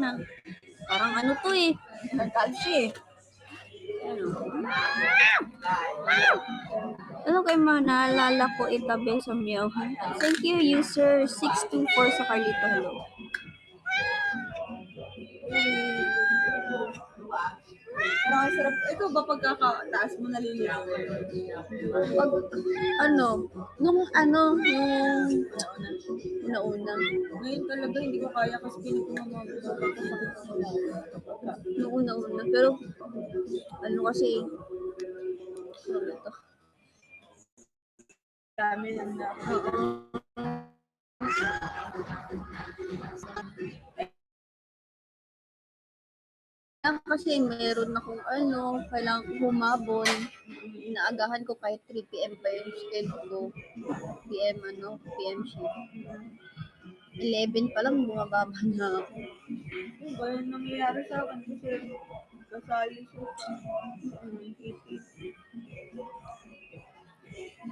ha. Parang ano to eh. Nagkalsi eh. Ano kayo mga naalala ko itabi sa meow. Thank you, user 624 sa Carlito. Hello. Parang ang sarap. Ito ba pagkakataas mo naliligaw? Pag, nung una-una. Ngayon talaga hindi ko kaya kasi pinagkumamabot sa pagkasakit ko. Nung una-una. Pero, kasi, ito. Dami lang na. Kasi meron akong kailangan ko humabol. Inaagahan ko kahit 3 p.m. pa yung schedule ko. PM shift. 11 pa lang, bumababa na ako. Ba yung nangyayari sa akin kasi kasali siya sa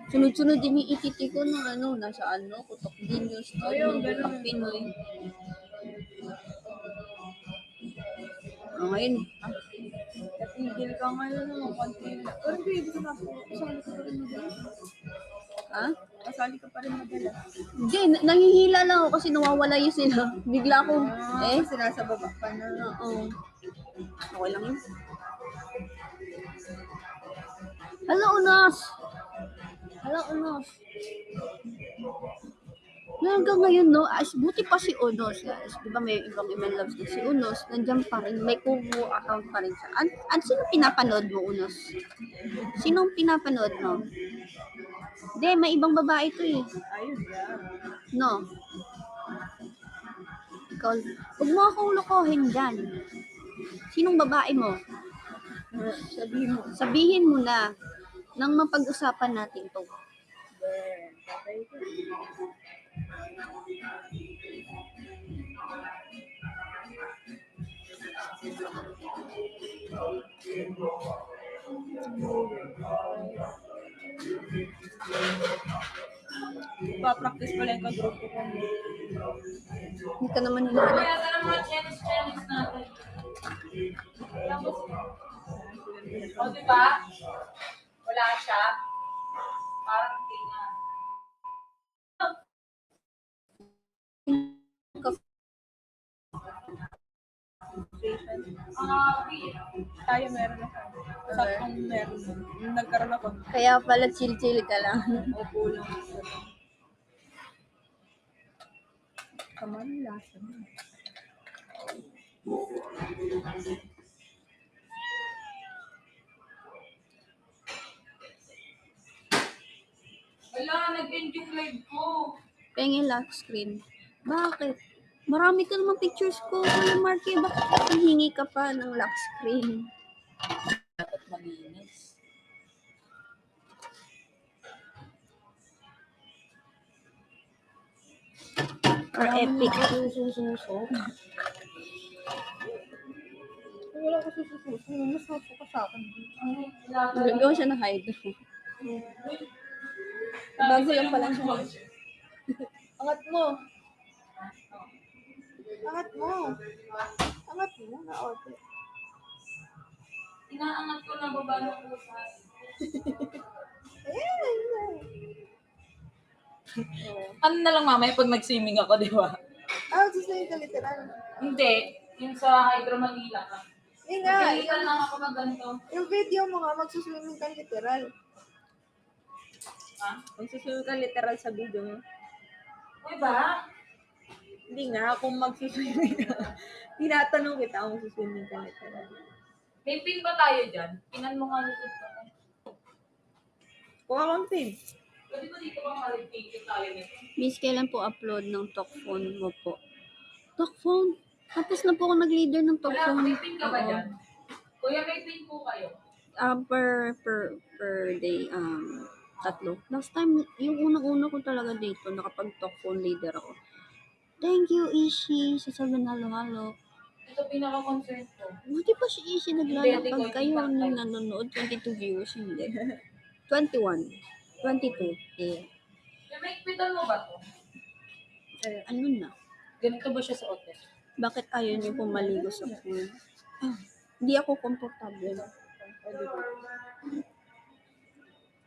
Sunod-sunod din yung ititi ko ng nasa Kutok din yung store Ayun, ng ganun. Butak Pinoy. Ngayon, Natigil ka ngayon naman konti. Pero hindi, ibig na ako. Kasali ka pa rin madalas. Kasali ka pa rin madalas. Hindi, nangihila lang ako kasi nawawala yung sila. Bigla akong, Kasi nasa baba pa na. Oo. Okay lang yun. Hello, Unos! Hanggang ngayon, buti pa si Unos, guys. Di ba may ibang email loves na si Unos, nandiyan pa rin, may Kumu account pa rin siya. Sino pinapanood mo, Unos? Sinong pinapanood mo? Hindi, may ibang babae to eh. Ayun yan. No. Ikaw, huwag mo akong lokohin dyan. Sinong babae mo? Sabihin mo na nang mapag-usapan natin to. Pa-practice pala yung kagrupo ko. Hindi ka naman hinahanap. Kaya ka ng mga Chinese natin. O, diba? Wala siya. Parang tinga. Tayo meron na. Saktong meron. Nagkaroon ako. Kaya pala chill-chill ka lang. Opo lang. Kaman lasa mo. Wala, nag-end yung live ko. Pengen lock screen. Bakit? Marami ka naman pictures ko. Kuya Marky, bakit hingi ka pa ng lock screen? Dapat malinis. Or epic. Sususo. Wala ko sususo. Mas nasa ka sa akin. Gagawa siya ng hide. Bago lang pala siya. Angat mo. Angat mo. Angat mo na order. Inaangat ko na baba ng usas. Ano na lang mamaya pag nag-swimming ako, di ba? Susunod ka literal. Hindi. Yung sa Hydro Manila ka. Hindi nga. Galitan lang ako na ganito. Yung video mo nga, magsuswimming ka literal. Ha? Magsuswimming ka literal sa video mo. Uy ba? Hindi nga, kung magsuswimming ka. Tinatanong kita kung magsuswimming ka literal. May pin ba tayo dyan? Pinan mo nga nito. Kuha kang pin. Pwede ba dito bang ma-repeat tayo nito? Miss, kailan po upload ng talk phone mo po? Talk phone? Tapos na po ako nag-leader ng talk Wala, phone. may pin ka ba dyan? Kuya, may pin po kayo. Per day, 3. Last time, yung unang-una ko talaga dito, nakapag-talk phone leader ako. Thank you, Ishi. Sasabihin halo-halo. Ito pinaka-concern ko. Buti pa si Ishi naglalapag kayo nung nanonood. 22 viewers, hindi. 21. 22. Yeah. May pitan mo ba to? Ano na? Ganito ba siya sa hotel? Bakit ayaw niyo pumaligo sa pool? Hindi ako komportable.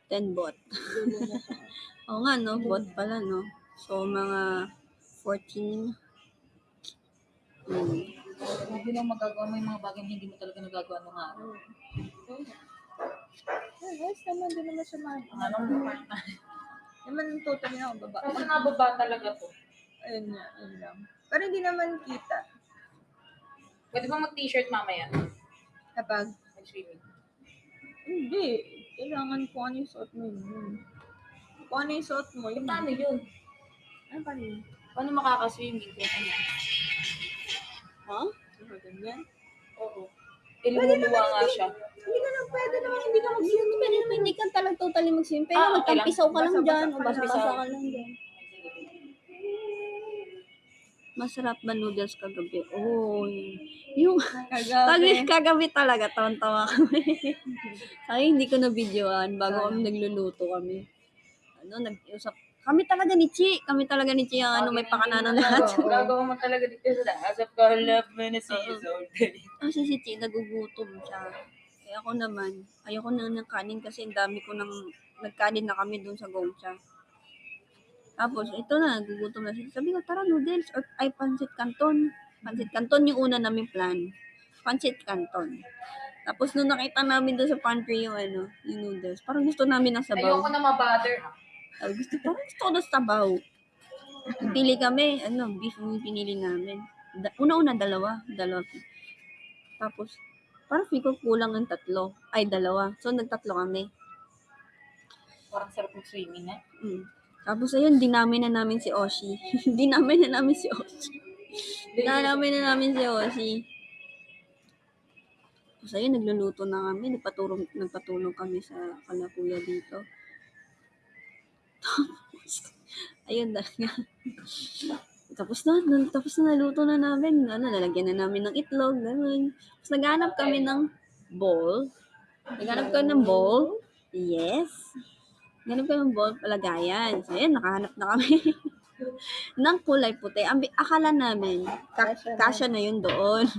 10 bot. Oo nga, no? Bot pala, no? So, mga 14. Hindi lang magagawa mo yung mga bagay na hindi mo talaga nagagawa nung araw. Yes, naman, di naman siya Ang anong naman totally na ako baba. Kasi nababa talaga to. Ayun nga, ayun lang. Pero hindi naman kita. Pwede ba mag-t-shirt mamaya? Kapag, Mag-swimming. hindi. Kailangan ko ano yung suot mo yun. Kung ano yung suot mo, yun. Paano yun? Ano pa rin? Paano makaka-swimming kung ano? Ha? Ano ganyan? Oo. Ilumuwa nga siya. Hindi ka lang pwede naman, hindi ka mag-swimming. Hindi ka talaga totally mag-swim. Pero Ah, okay lang. magtampisaw ka lang Basa-basa dyan. O ka lang. basa-basa ka lang dyan. Masarap ba noodles kagabi? Oo. Yung kagabi talaga, tawan-tawa kami. Ay, hindi ko na-videoan bago kami nagluluto kami. Nag-usap. Kami talaga ni Chi ang may pakananan lahat. Gagawa mo talaga dito sa asap ka, love mo na season. Kasi si Chi, nagugutom siya. Kaya ako naman, ayoko na ng kanin kasi ang dami ko nagkanin na kami dun sa Gongcha. Tapos, ito na, nagugutom na siya. Sabi ko, tara, noodles or ay pancit canton. Pancit canton yung una namin plan. Pancit canton. Tapos, nung nakita namin doon sa pantry yung noodles, parang gusto namin ng sabaw. Ayoko na mabother. Parang gusto ko ng sabaw. Pili kami, beef yung pinili namin. Una-una, dalawa. Tapos, parang feel ko kulang ng tatlo. Ay, dalawa. So, nagtatlo kami. Parang sarap mag-swimming na. Tapos, ayun, dinamin na namin si Oshi. Dinamin na namin si Oshi. Tapos, ayun, nagluluto na kami. Nagpatulong kami sa kalakuya dito. Tapos, ayun na nga. Tapos na naluto na namin. Nalagyan na namin ng itlog, gano'n. Tapos, naghanap kami ng bowl. Yes. Ganun kami bowl palagayan. So, ayun, nakahanap na kami ng kulay puti. Akala namin, kasya na yun doon.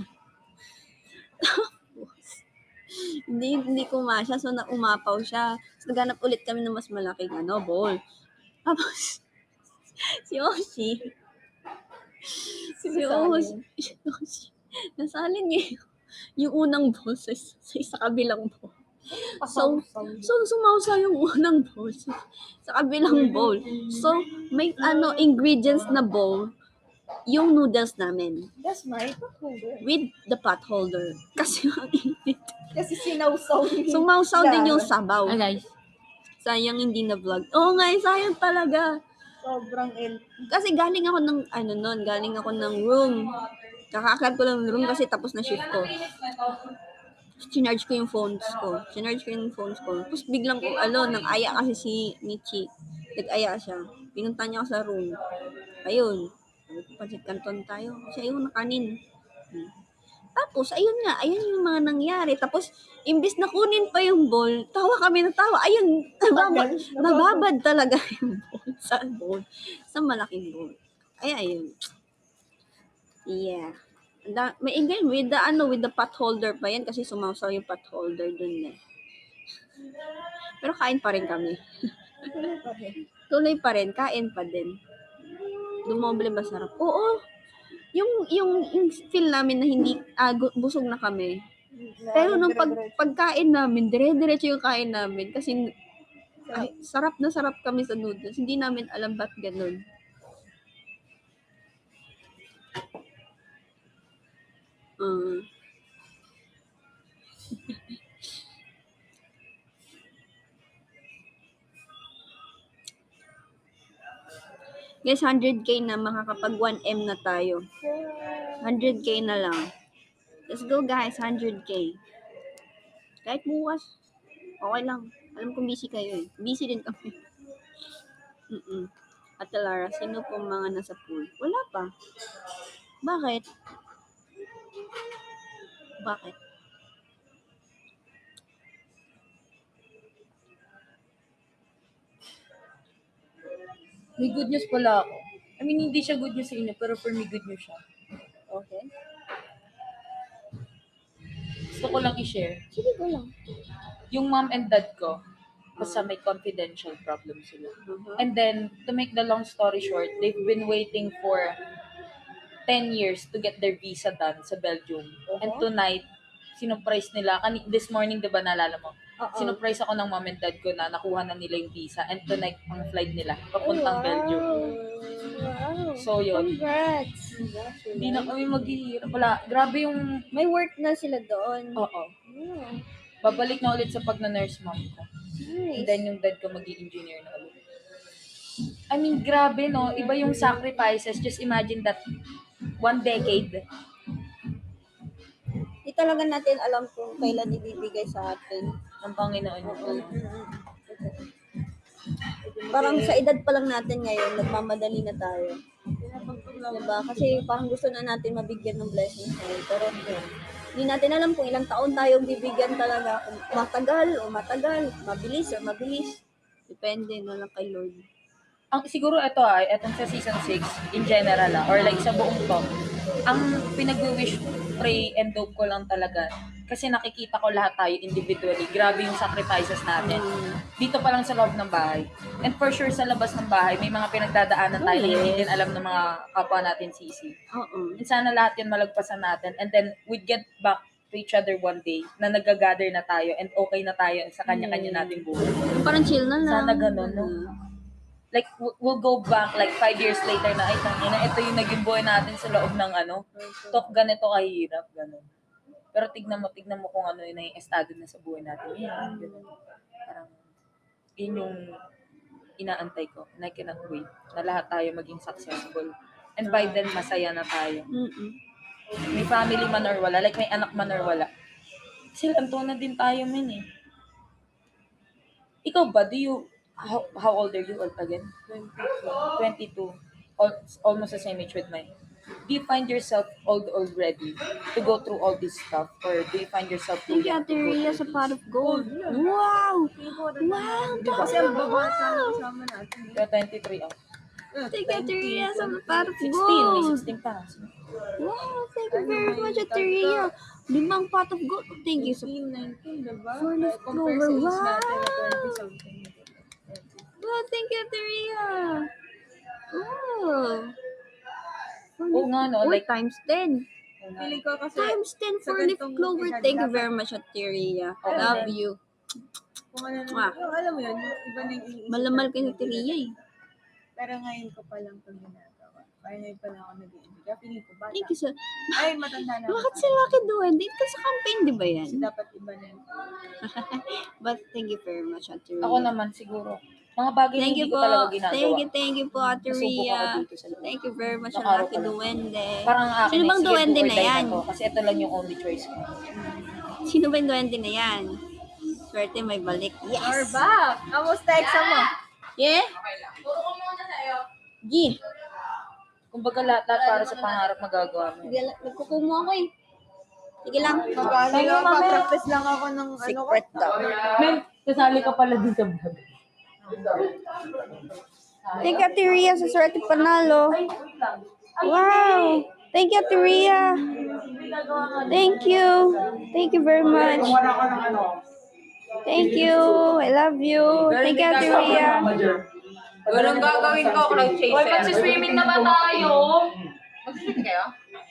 hindi kumasya, so umapaw siya. So, naghanap ulit kami ng mas malaking bowl. Tapos, si Oshi, nasalin niya yung unang bowl sa kabilang bowl. So, sumausaw yung unang bowl sa kabilang bowl. So, may ingredients na bowl yung noodles namin. That's my holder. With the pot holder. Kasi ang init. Kasi sinawsaw Sumausaw din yung sabaw. guys. Sayang hindi na vlog. Oo nga, sayang talaga. Sobrang Kasi galing ako ng room. Kakaakyat ko lang ng room kasi tapos na shift ko. Chinarge ko yung phones ko. Tapos biglang nang aya kasi si Michi. Nag-aya siya. Pinunta niya ako sa room. Ayun. Pancit canton tayo. Kasi ayun na kanin. Tapos, ayun yung mga nangyari. Tapos, imbis na kunin pa yung bowl, tawa kami ng tawa. Ayun, nababad talaga yung bowl. Sa malaking bowl. Ayun. Yeah. May again, with the pot holder pa yan kasi sumausaw yung pot holder dun eh. Pero kain pa rin kami. Tuloy pa rin, kain pa din. Dumoble ba sarap? Oo. Yung feel namin na hindi busog na kami. Pero nung pagkain namin, dire-diretso yung kain namin kasi sarap na sarap kami sa noodles. Hindi namin alam ba't ganun. Guys, 100k na, makakapag 1M na tayo. 100k na lang. Let's go guys, 100k. Kahit bukas, okay lang. Alam kong busy kayo eh. Busy din kami. At Lara, sino pong mga nasa pool? Wala pa. Bakit? May good news pala ako. I mean, hindi siya good news sa inyo, pero for me, good news siya. Oh. akin? Gusto ko lang i-share. Sige, go lang. Yung mom and dad ko, basta may confidential problem sila. And then, to make the long story short, they've been waiting for 10 years to get their visa done sa Belgium. And tonight, sinurprise nila, this morning, di ba naalala mo? Sinurprise ako ng mom and dad ko na nakuha na nila yung visa. And tonight, ang flight nila, papuntang Belgium. Wow. So, yun. Congrats. Hindi na kami maghihirap. Wala, grabe yung, May work na sila doon. oo. Oh, Babalik na ulit sa pag-nurse mom ko. And nice. then yung dad ko mag-i-engineer na ulit. I mean, grabe no, iba yung sacrifices. Just imagine that 1 decade. Di talaga natin alam kung kailan ibibigay sa atin. Ng Panginoon yun. Parang sa edad pa lang natin ngayon, nagmamadali na tayo. Diba? Kasi parang gusto na natin mabigyan ng blessings ngayon. Pero hindi natin alam kung ilang taon tayong bibigyan talaga. Kung matagal o matagal, mabilis o mabilis. Depende na lang kay Lord. Ang siguro etong sa season 6 in general or like sa buong to. Ang pinag-wish, pray and hope ko lang talaga kasi nakikita ko lahat tayo individually. Grabe yung sacrifices natin. Dito pa lang sa loob ng bahay. And for sure sa labas ng bahay, may mga pinagdadaanan tayo na hindi din alam ng mga kapwa natin sisi. Oo. And sana lahat yun malagpasan natin. And then we'd get back to each other one day na nag-gather na tayo and okay na tayo sa kanya-kanya nating buhay. Parang chill na lang. Sana ganun, no? Like, we'll go back like 5 years later na, ay, tangina, ito yung naging buhay natin sa loob ng ganito kahirap, ganun. Pero tignan mo kung ano yun na yung estado na sa buhay natin. Yan, ganun. Parang, yun yung inaantay ko. And I cannot wait na lahat tayo maging successful. And by then, masaya na tayo. May family man or wala, like may anak man or wala. Kasi lanto na din tayo, men eh. Ikaw ba, how old are you again? 22. Almost the same age with mine. Do you find yourself old already to go through all this stuff? Or do you find yourself too Thank you, young Ate to go Rhea, through sa this? pot of gold. Wow! Wow! Kasi ang babata na kasama natin. Kaya 23 ako. Thank you, Ate Rhea, sa pot of 16, may gold. 16 pa. Wow! Thank you very much, Ate Rhea. 5 pot of gold. Thank you. 19, diba? For the Compare sa clover. age natin na Wow! 20 something. Wow, thank you, Ate Rhea. Oh. Oo nga, no? Or Like, times 10. Feeling ko kasi, Times 10 for sa leaf ganitong clover. edad, Thank you dapat- very much, Ate Rhea. Oo. Love you. kung ano Mwah. yung alam mo yun, iba na yung iniisip Malamal natin. kay Ate Rhea eh. Pero ngayon ko pa lang ito ginagawa. Kaya ngayon pa lang ako nag-iibig. Kaya feeling ko bata. Thank you, sir. Ay, matanda na. Bakit si Lucky Duwende? Ito sa campaign, di ba yan? Kasi dapat iba na yun. But thank you very much, Ate Rhea. ako naman siguro. Mga bagay na Thank hindi you ko po. talaga ginagawa. Thank you po, Ate Nasubok ako Rhea. dito sa loob. Thank you very much, Nakaraw Lucky ka lang. Duwende. Parang akin, Sino bang sige, duwende do or na die yan? to. Kasi ito lang yung only choice ko. Sino ba yung duwende na yan? Swerte may balik. Yes! Or back! Kamusta exam mo? Yeah? Turo ko muna sa'yo. G. Kumbaga lahat para sa pangarap magagawa mo. Nagkukumo ako eh. Sige lang. Mag-ano lang, mag-practice lang ako ng ano ko. Secret daw. Men, kasali ka pala din sa vlog. Thank you, Ate Rhea, sa swerte panalo. Wow! Thank you, Ate Rhea. Thank you. Thank you very much. Thank you. I love you. Thank you, Ate Rhea. Ganun gagawin ko, cloud chaser. Uy, magsiswimming na ba tayo? Magsiswimming kayo?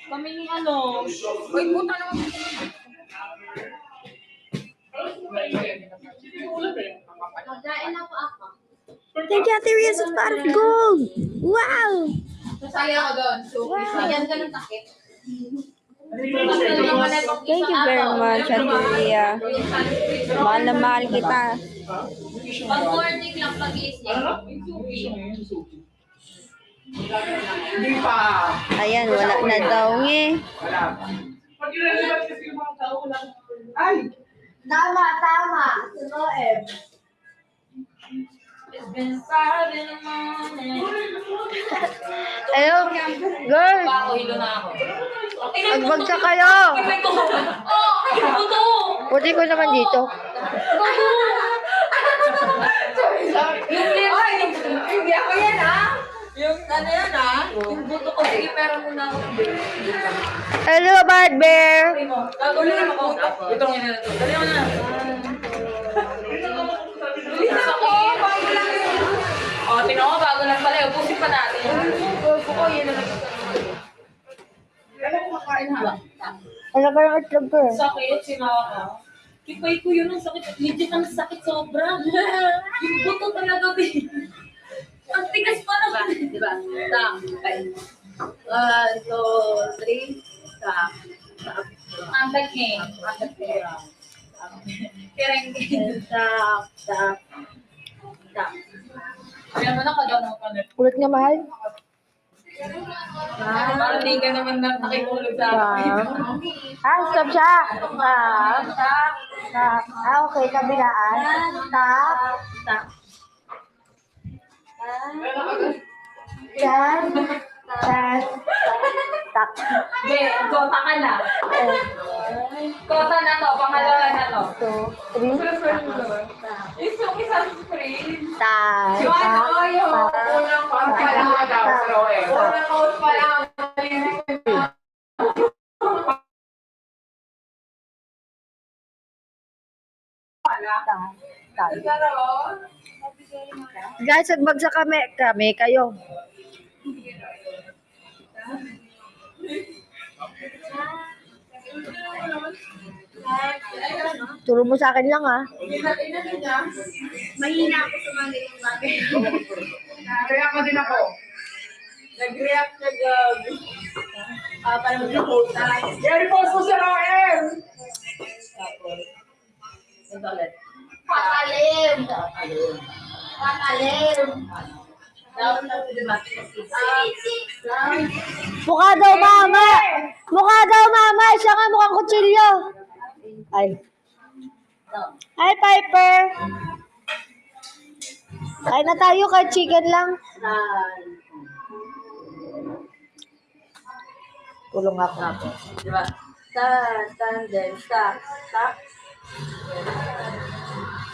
Kami ni ano. Uy, puta naman. Thank you, Ate Rhea, sa pot of gold. Wow! Nasaya ako doon. So, yan ka ng takip. Thank you very much, Ate Rhea. Mahal na mahal kita. Pag-morning lang pag-iisip. Hindi pa. Ayan, wala na daw eh. Wala. Pag irrelevant kasi yung mga tao lang. Ay! Tama. Sunoem. It's been 5 in the morning. Hello, girl. Pakuhilo na ako. Magbagka kayo. Puto! Puti ko naman dito. Yung lips. Hindi ako yan, ha? Yung ano yan yung buto ko, sige, pero muna ako. Hello, Bad Bear! Gagawin naman ako. Itong yun na ito. Dali mo na. Bilis ako! Bago lang yun. O, tingnan ko, bago lang pala. Ubusin pa natin. Buko, yun na lang. Ano kumakain ha? Ano ka ng itlog ko eh? Sakit, sinawa ka. Kipay ko yun ang sakit. Legit ang sakit sobra. Yung buto talaga, babe. Ang tigas pa naman. Diba? Tap. Okay. 1, 2, 3. Tap. Tap. Ang daging. Kireng-kireng. Tap. Tap. Tap. Kaya mo na kagano ka na. Ulit nga, mahal? Parang di ka naman nakikulog sa akin. Stop siya! Tap. Okay, kabilaan. Tap. Tap. Yan. Yan. Tap. Be, kota ka na. Kota na to, pangalawa na to. 2, 3. Isang screen. Tap. Yung ano, yung unang count pa lang daw. Unang count pa lang. Guys, nagbagsak kami kayo. Turo mo sa akin lang ah. Mahina ako sa mga ganyan bagay. Kaya ako din ako. Nag-react na gag. Parang mag-quota. Yan po po si Roel! Ito ulit. Patalim! Patalim! Down na diba? Mukha daw mama! Mukha daw mama! Siya nga mukhang kutsilyo. Ay. Hi, Piper! Kain na tayo kahit chicken lang. Tulong ako. Diba? Tan, then, ta. Ta.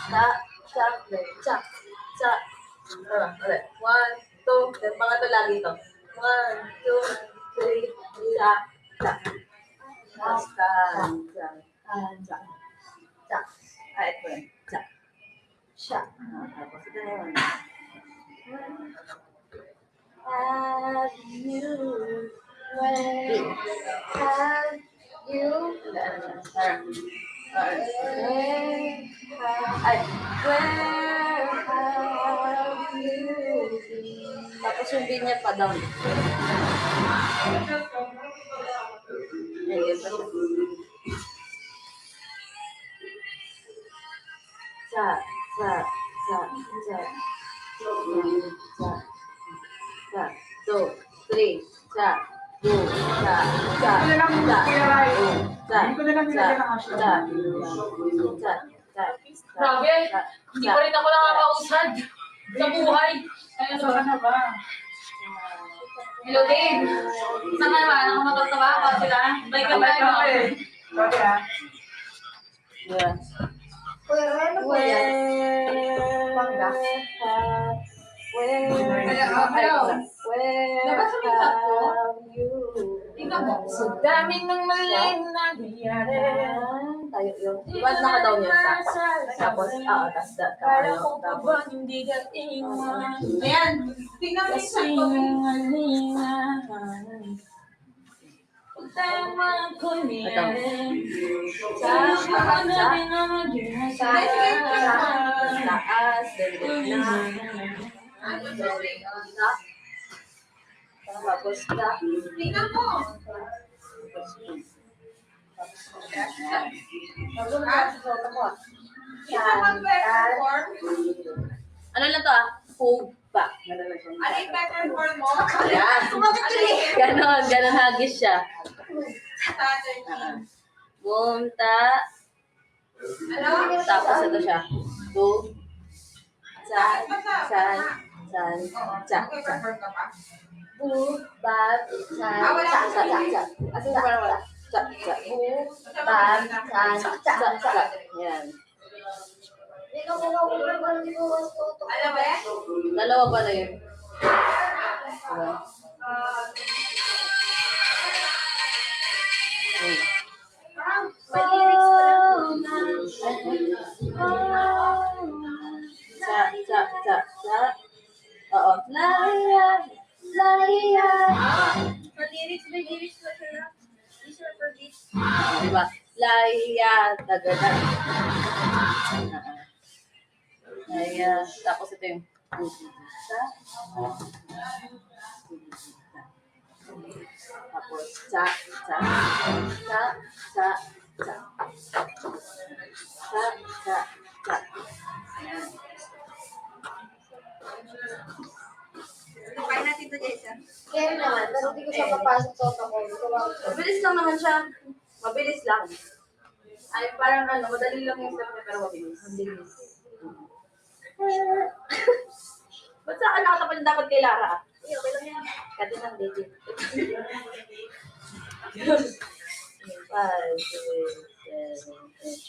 Ta. Ta. Then, cha. Cha. Ulit. 1, 2. Then, pangatlo lagi ito. 1, 2, 3. Cha. Cha. Tapos, tan. Cha. Cha. Cha. Ito yun. Cha. Cha. Tapos, ito na yun. Have you when have you where have you been? Tapos yung binya pa down. Ayun pa siya. Sa, sa, sa, sa, sa, 2, 3, sa, 2, sa, sa, Hindi ko na lang Kuya Rai. sa, Hindi ko na lang nilagyan ng hashtag. Grabe, hindi pa rin ako nakakausad sa buhay. Ay, ano ba? Sana ba? Hello, Dave. Saan ka naman? Nakamatatawa ka sila? Bye ka ba? Sorry ha. Yeah. Kuya, ano po yan? Pangga? Nabasa mo yung chat ko? Tingnan mo. Sa dami ng mali na nangyari. Tayo yun. Iwan naka-down yun sa. Tapos, tapos that. Para ko pa ba hindi ka iwan? Ayan. Tingnan mo yung chat ko. Tama ko niya. Taas. Tapos, Tingnan mo. ano lang to Hope ba? Ganun lang siya. Ano yung better form mo? Yan. Ganon hagis siya. Bumta. Tapos ito siya. Tu. San. Cha. Bu. Bat. San. Cha. Asin para wala. Cha. Bu. Bat. San. Cha. Yan. Ano ba? Dalawa pa na yun. Diba? May lyrics pa lang. Sa. Oo. Layan. May lyrics pa siya. These are for this. Diba? Laya, tagada. Laya. Tapos ito yung sa. Tapos sa. Try natin to, Jessa. Kaya naman, pero hindi ko siya papasok sa utak ko. Mabilis lang naman siya. Mabilis lang. Ay, parang madali lang yung step niya, pero mabilis. Ba't sa akin nakatapan yung dapat kay Lara? Okay lang yan. Kati ng digit. 5, 6, 7, 8.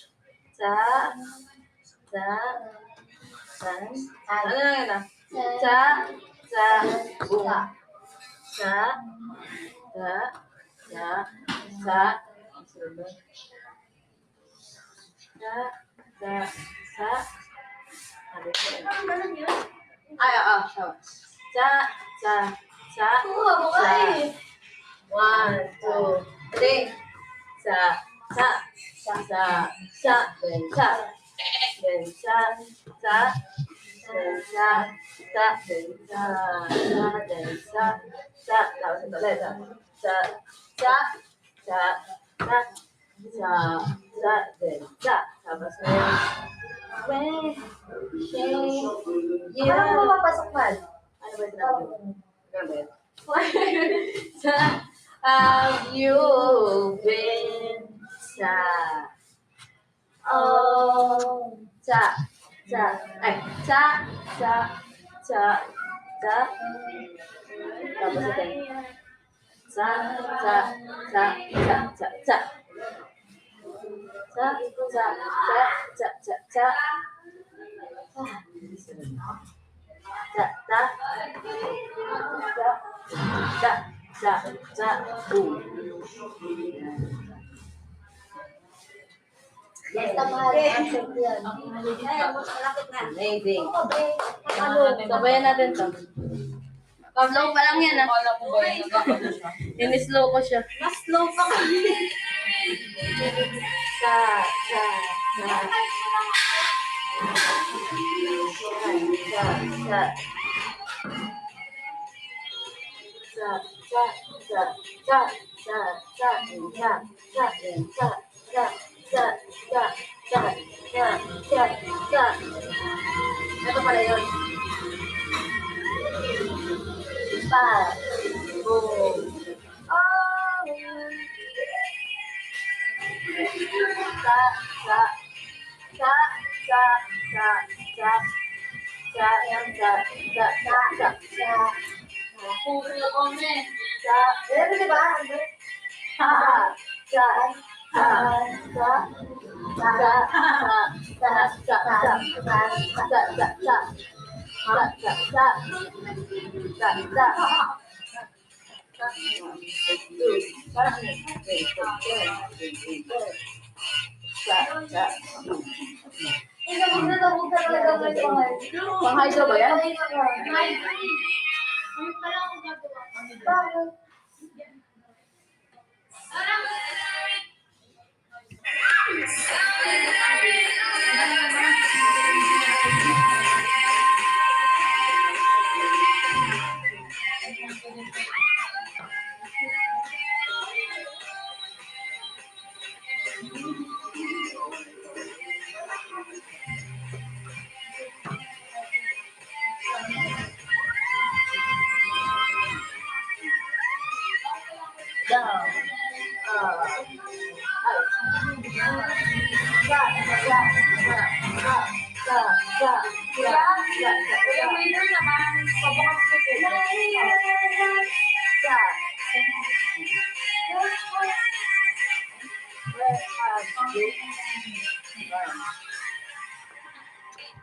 Sa. Ano na yun ah? Boom. Sa. Parang ganun yun. Ay, oo. Sa. Mukha eh. 1, 2, 3. Sa. Tapos ito ulit. Tapos Parang mo mapasok man. ano ba sinabi mo? Ganun. Sa have you been sa tapos ito sa boom. Basta mahal ang accent yan. Ay, malapit na. Amazing. Ano? Sabayan natin to. Slow pa lang yan ah. Akala ko ba yun? Nagkakano siya? In-slow ko siya. Mas slow pa kami. Sa. Ito pala yun. Pa. Boom. Alam mo diba? Ano? Huwag ka talaga may pangal. Pang-hydro ba yan? Bakit? Down. Yung winner naman, pabukas ko po.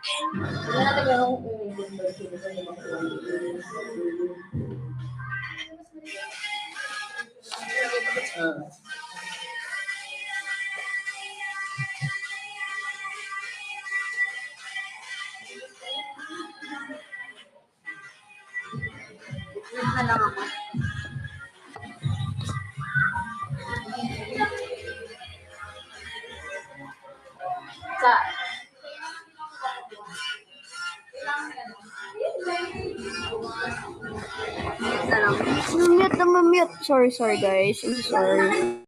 Tignan natin kung Wait na lang ako. Sa. Wait na lang. Mute na mute. Sorry guys. I'm sorry.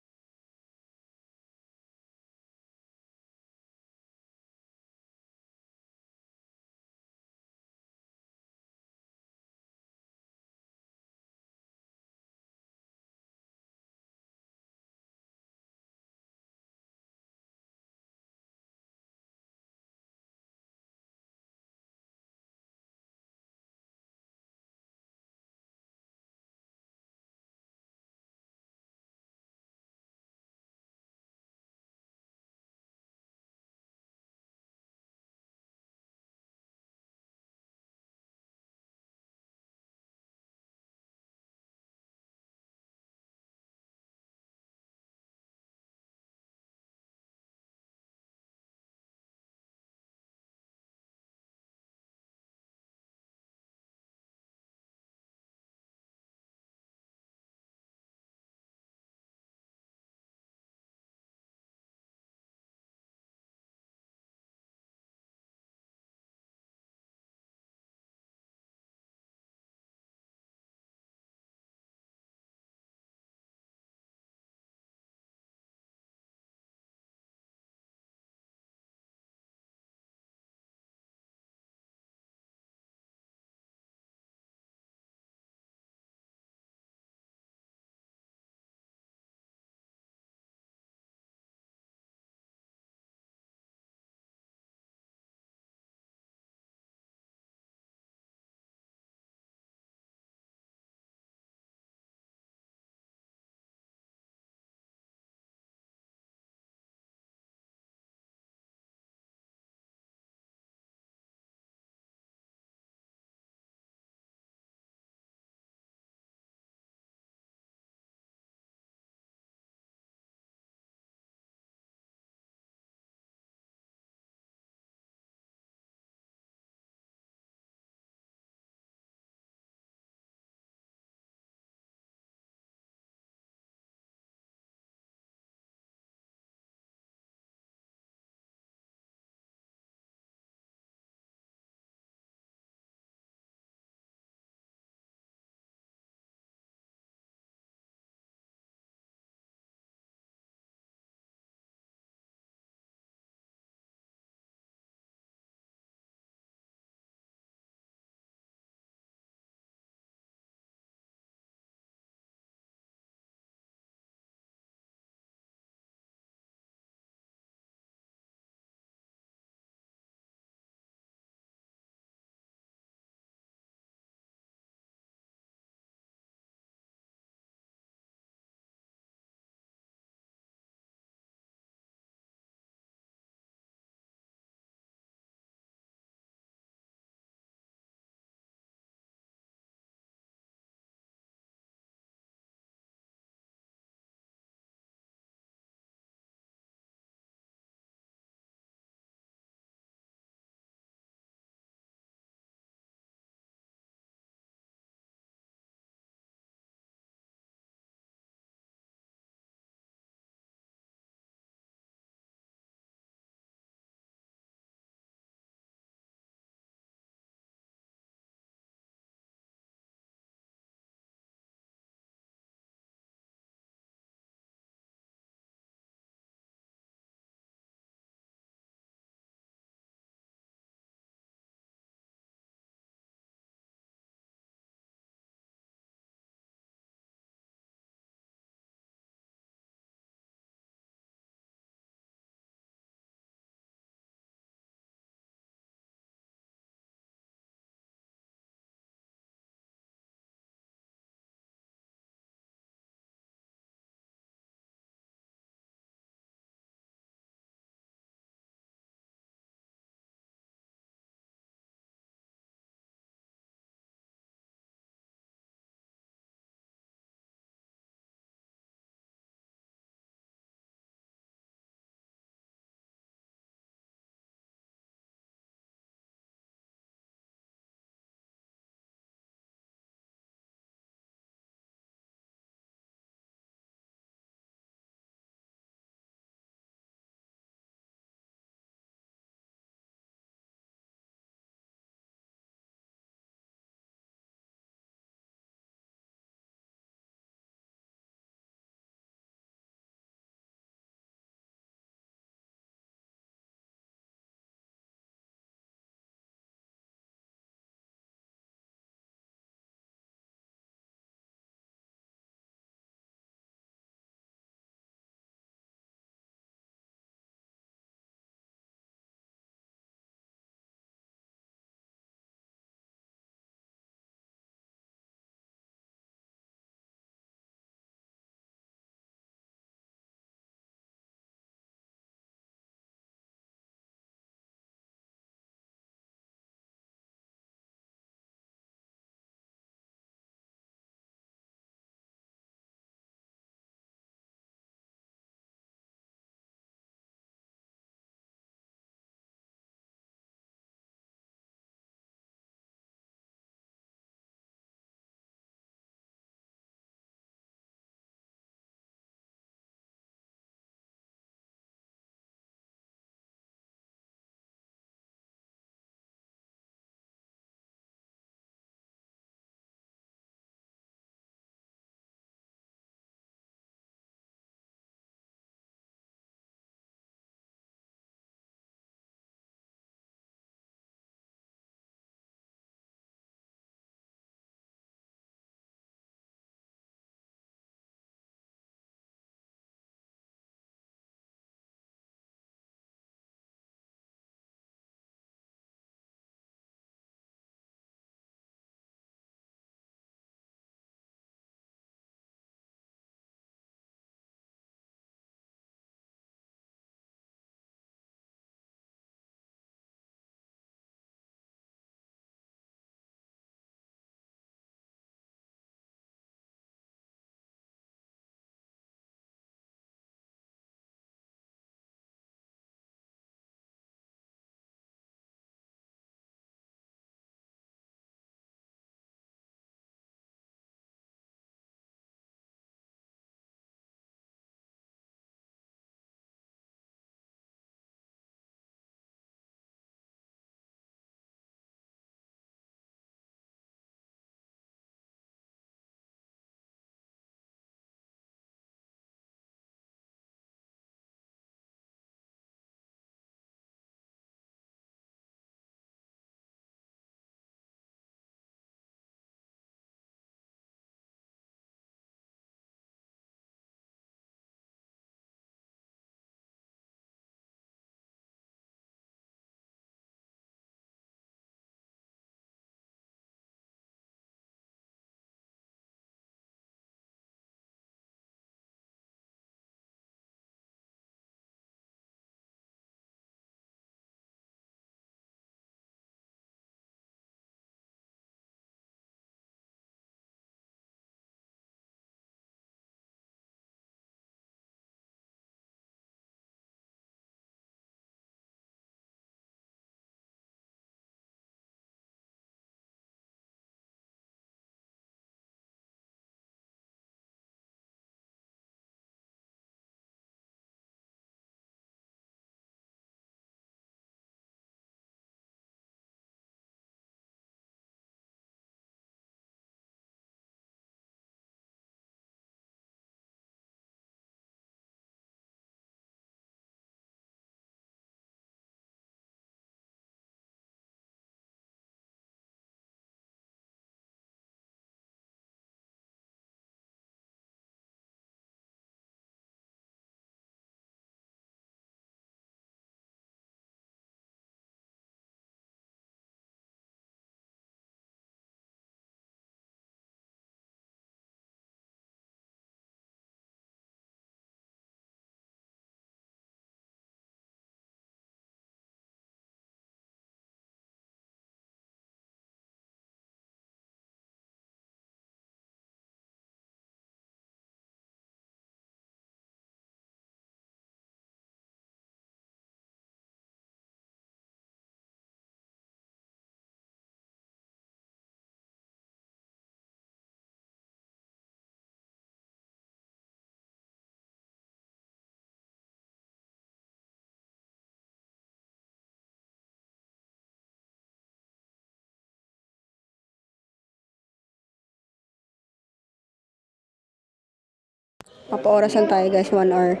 Papaorasan tayo guys, 1 hour.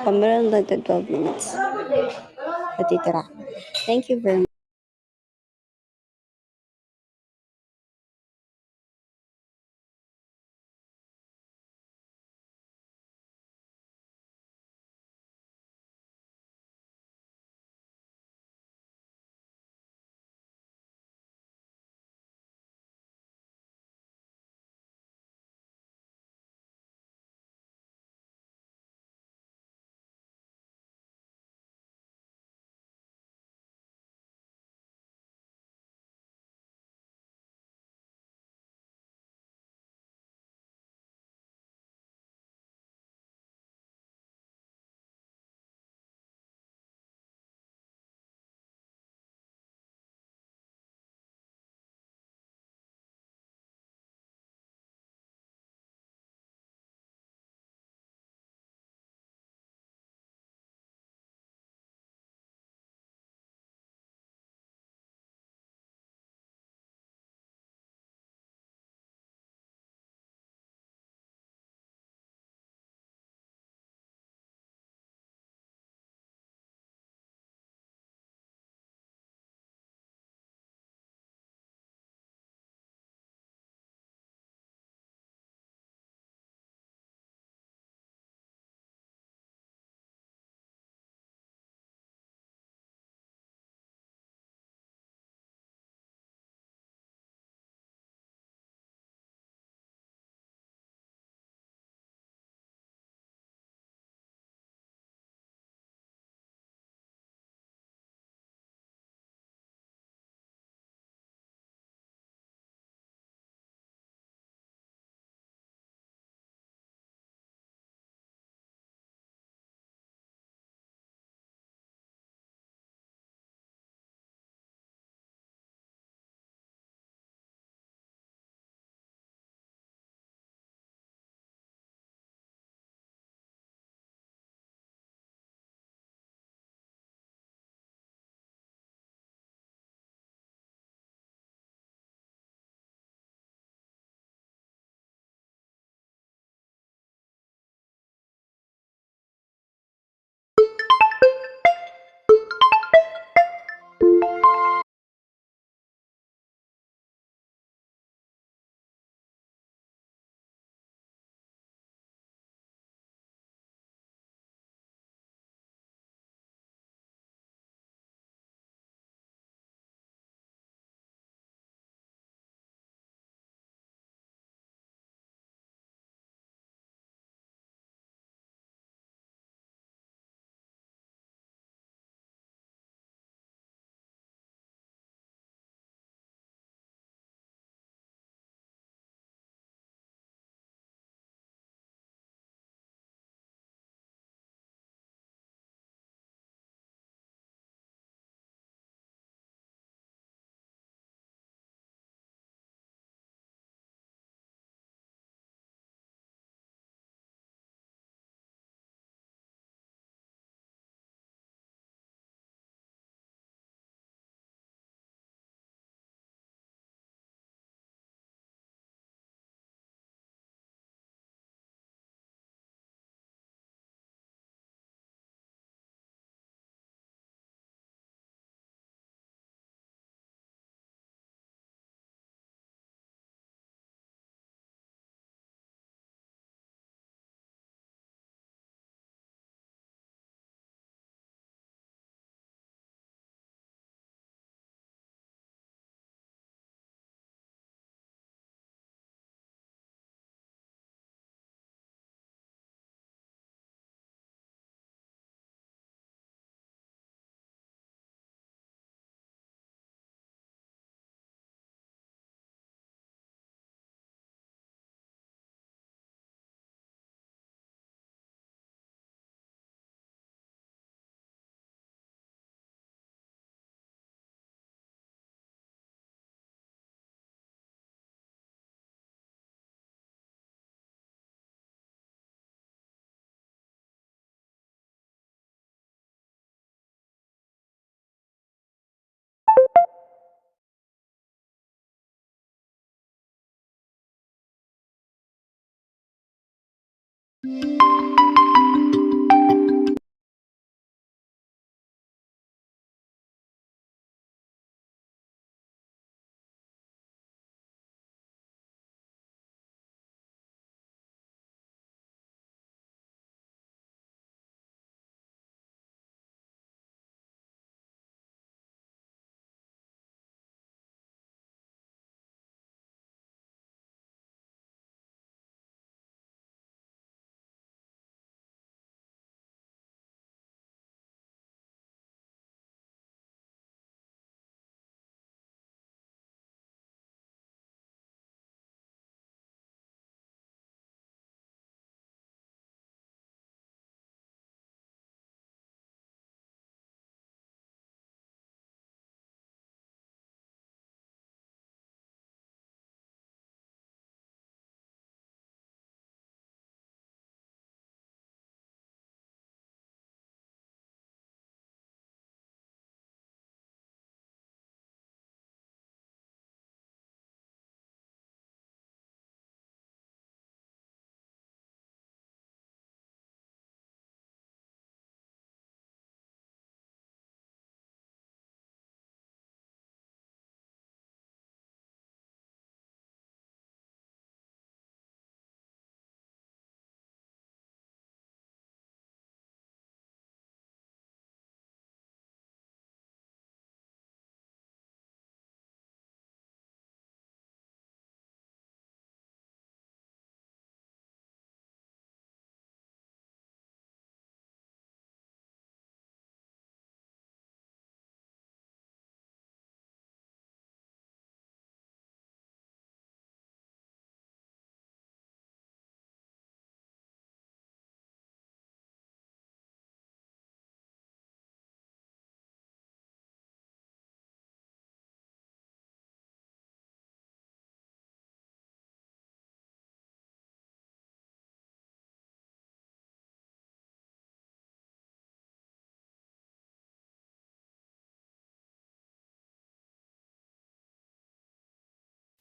Meron lang tayo 12 minutes. Natitira. Thank you very much.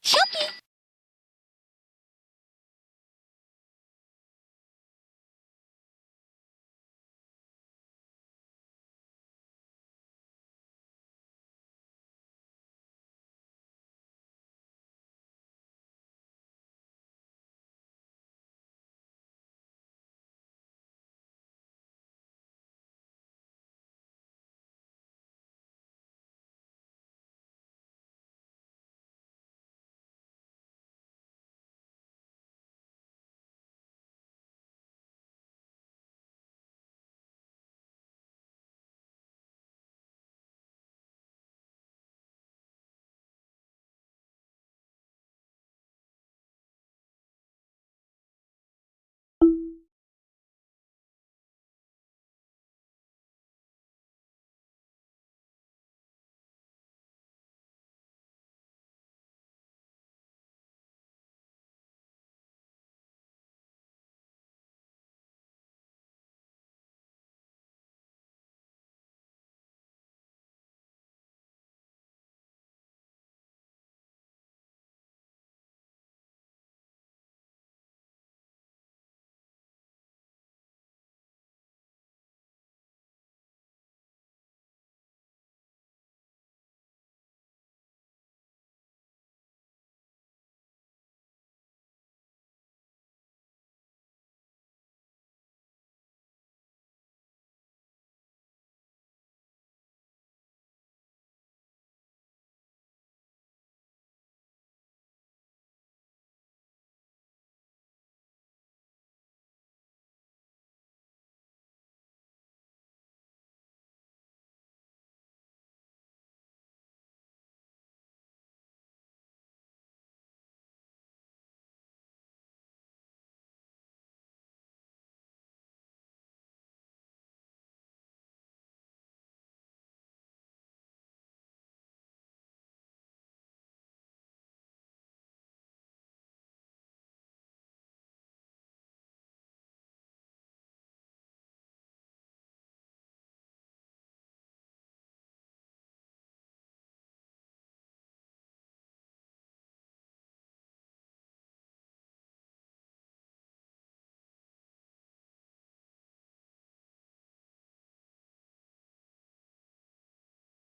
Shopee!